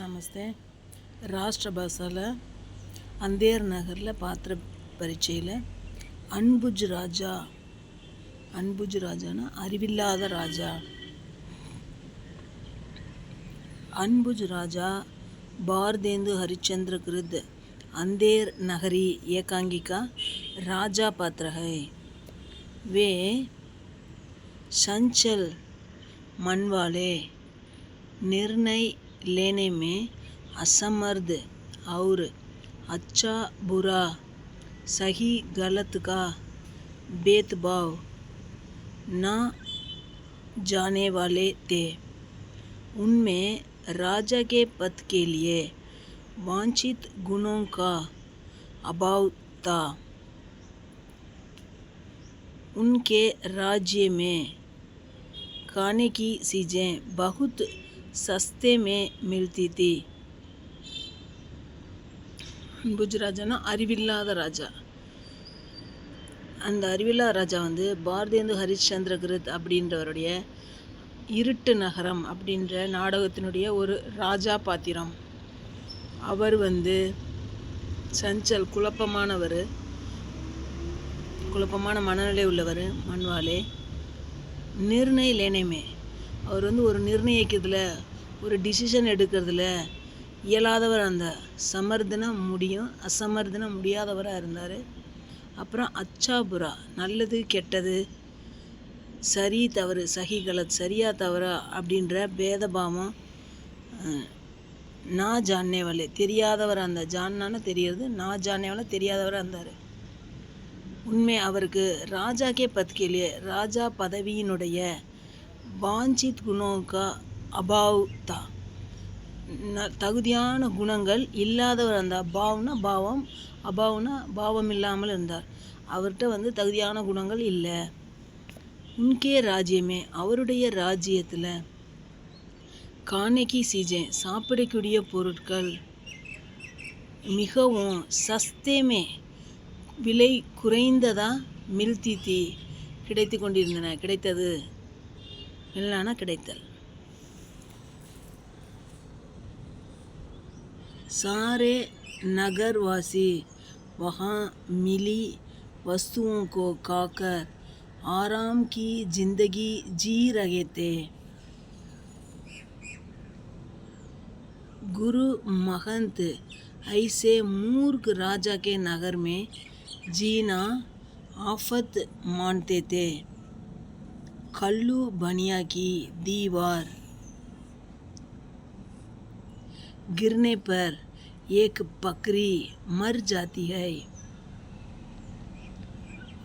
நமஸ்தே. ராஷ்டிர பாஷாவில் அந்தேர் நகரில் பாத்திர பரீட்சையில் அன்புஜ் ராஜானா அறிவில்லாத ராஜா. अनबुज राजा बारदेंदु हरिश्चंद्र कृत अंधेर नगरी एकांगी का राजा पात्र है। वे संचल मन वाले, निर्णय लेने में असमर्थ और अच्छा बुरा सही गलत का भेदभाव न जाने वाले थे। उनमें राजा के पद के लिए वांछित गुणों का अभाव था। उनके राज्य में खाने की चीज़ें बहुत सस्ते में मिलती थी। அன்புஜ் ராஜானா அறிவில்லாத ராஜா. அந்த அறிவில்லாத ராஜா பாரதேந்து ஹரிச்சந்திர கிருத் அப்படின்றவருடைய இருட்டு நகரம் அப்படின்ற நாடகத்தினுடைய ஒரு ராஜா பாத்திரம். அவர் சஞ்சல் குழப்பமான மனநிலை உள்ளவர். மன்வாலே நிர்ணய லேனமே, அவர் ஒரு நிர்ணயிக்கிறதுல, ஒரு டிசிஷன் எடுக்கிறதுல இயலாதவர். அந்த சமர்த்தனை முடியும், அசமர்த்தனை முடியாதவராக இருந்தார். அப்புறம் அச்சா புரா, நல்லது கெட்டது, சரி தவறு, சஹி கலத், சரியா தவறா அப்படின்ற பேதபாவம் நான் ஜானேவாலே, தெரியாதவர். அந்த ஜான்னான்னு தெரிகிறது, நான் ஜானேவாலே தெரியாதவராக இருந்தார். உண்மை அவருக்கு ராஜாக்கே பத்கேலியே, ராஜா பதவியினுடைய வாஞ்சித் குணோக்கா அபாவ்தா, தகுதியான குணங்கள் இல்லாதவர். அந்த அபாவ்னா பாவம், அபாவ்னா பாவம் இல்லாமல் இருந்தார். அவர்கிட்ட தகுதியான குணங்கள் இல்லை. உன்கே ராஜ்யமே, அவருடைய ராஜ்யத்தில் கானேக்கி சீஜே, சாப்பிடக்கூடிய பொருட்கள் மிகவும் சஸ்தேமே, விலை குறைந்ததாக மில்தி தீ, கிடைத்து கொண்டிருந்தன. கிடைத்தது இல்லைனா கிடைத்தல். सारे नगरवासी वहाँ मिली वस्तुओं को खाकर आराम की जिंदगी जी रहे थे। गुरु महंत ऐसे मूर्ख राजा के नगर में जीना आफत मानते थे। कल्लू बनिया की दीवार गिरने पर एक बकरी मर जाती है।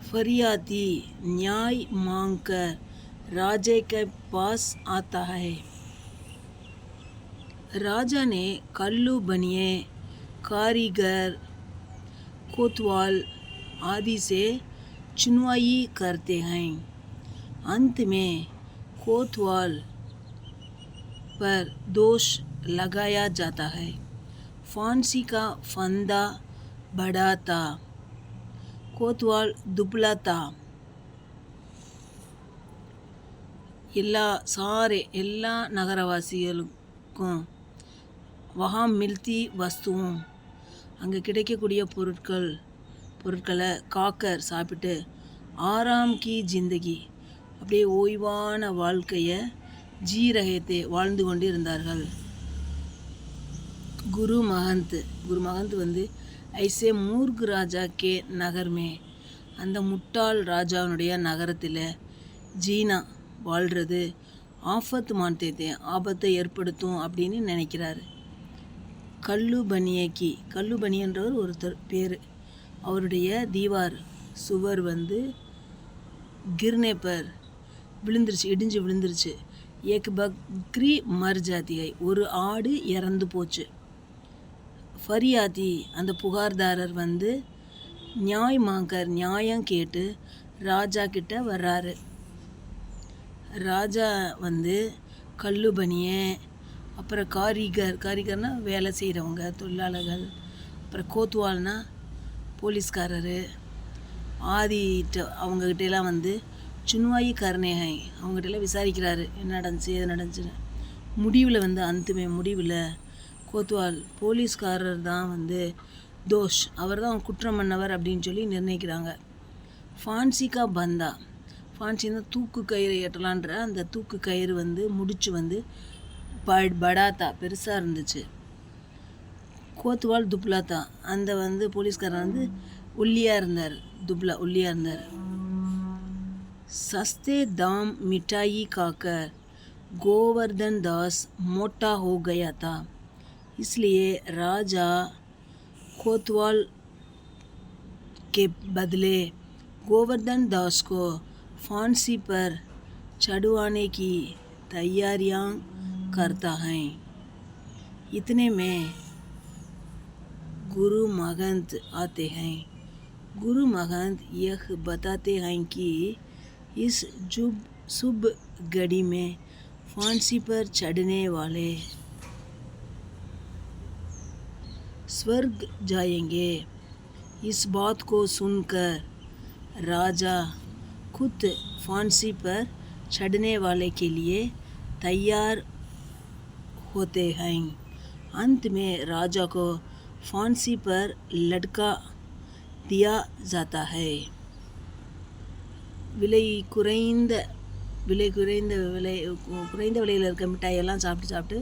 फरियादी न्याय मांगकर राजा के पास आता है। राजा ने कल्लू बनिए, कारीगर, कोतवाल आदि से चुनवाई करते हैं। अंत में कोतवाल पर दोष लगाया जाता है। फांसी का फंदा बड़ा था, कोतवाल दुबला था। எல்லா நகரவாசிகளுக்கும் வஹா மில்தி வஸ்துவும், அங்கே கிடைக்கக்கூடிய பொருட்களை காக்கர் சாப்பிட்டு, ஆராம் கி ஜிந்தகி, அப்படியே ஓய்வான வாழ்க்கையை ஜீரகத்தை வாழ்ந்து கொண்டு இருந்தார்கள். குரு மகந்த் ஐசே மூர்க் ராஜா கே நகர்மே, அந்த முட்டாள் ராஜாவுடைய நகரத்தில் ஜீனா வாழ்கிறது ஆஃபத் மான்தேத்தே, ஆபத்தை ஏற்படுத்தும் அப்படின்னு நினைக்கிறாரு. கல்லு பனியன்றவர் ஒருத்தர் பேர். அவருடைய தீவார் சுவர் கிர்னேப்பர் விழுந்துருச்சு, இடிஞ்சு விழுந்துருச்சு. ஏக் பக்ரி மர் ஜாத்தியை, ஒரு ஆடு இறந்து போச்சு. ஃபரியாதி, அந்த புகார்தாரர் நியாய் மாங்கர், நியாயம் கேட்டு ராஜா கிட்ட வர்றாரு. ராஜா கல்லு பனியே, அப்புறம் காரிகர்னா வேலை செய்கிறவங்க, தொழிலாளர்கள், அப்புறம் கோத்வால்னா போலீஸ்காரர், ஆதிட்ட அவங்கக்கிட்டலாம் சுன்வாயி கருணேகை, அவங்ககிட்டலாம் விசாரிக்கிறாரு என்ன நடந்துச்சு, எது நடந்துச்சுன்னு. முடிவில் முடிவில் கோத்வால் போலீஸ்காரர் தான் வந்து தோஷ், அவர் தான் குற்றம் பண்ணவர் அப்படின்னு சொல்லி நிர்ணயிக்கிறாங்க. ஃபான்சி கா பந்தா, ஃபான்சின்னா தூக்கு கயிறு ஏற்றலான்ற அந்த தூக்கு கயிறு வந்து முடிச்சு வந்து படாத்தா பெருசாக இருந்துச்சு. கோத்வால் துப்லாத்தா, அந்த வந்து போலீஸ்காரர் வந்து ஒல்லியாக இருந்தார், துப்லா ஒல்லியாக இருந்தார். सस्ते दाम मिठाई खाकर गोवर्धन दास मोटा हो गया था, इसलिए राजा कोतवाल के बदले गोवर्धन दास को फांसी पर चढ़वाने की तैयारियां करता है. इतने में गुरु महंत आते हैं. गुरु महंत यह बताते हैं कि इस शुभ घड़ी में फांसी पर चढ़ने वाले स्वर्ग जाएंगे. इस बात को सुनकर राजा खुद फांसी पर चढ़ने वाले के लिए तैयार होते हैं. अंत में राजा को फांसी पर लटका दिया जाता है. குறைந்த விலையில் இருக்க மிட்டாயெல்லாம் சாப்பிட்டு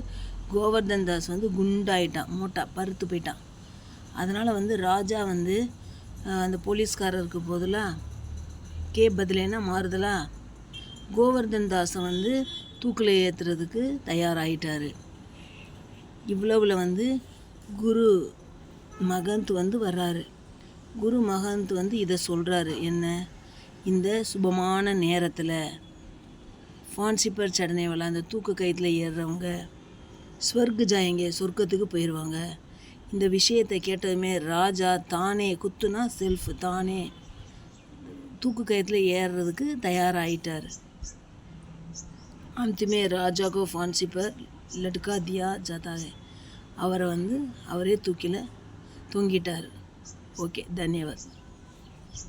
கோவர்தன் தாஸ் வந்து குண்டாயிட்டான், மோட்டா பருத்து போயிட்டான். அதனால் வந்து ராஜா வந்து அந்த போலீஸ்காரருக்கு பதிலாக பதிலேனா மாறுதலாக கோவர்தன் தாஸை வந்து தூக்கில் ஏற்றுறதுக்கு தயாராகிட்டார். இவ்வளவில் வந்து குரு மகந்த் வந்து வர்றாரு. குரு மகந்த் வந்து இதை சொல்கிறாரு, என்ன, இந்த சுபமான நேரத்தில் ஃபான்சி பர் சடனேவாலா, அந்த தூக்கு கயிற்றில் ஏறுறவங்க ஸ்வர்க் ஜாயங்க, சொர்க்கத்துக்கு போயிடுவாங்க. இந்த விஷயத்தை கேட்டதுமே ராஜா தானே, குத்துனா செல்ஃப், தானே தூக்கு கயிற்றில் ஏறுறதுக்கு தயாராகிட்டார். அந்தமே ராஜாக்கோ ஃபான்சி பர் லட்கா தியா ஜாதா ஹை, அவரை வந்து அவரே தூக்கில் தொங்கிட்டார். ஓகே, தன்யவாத்.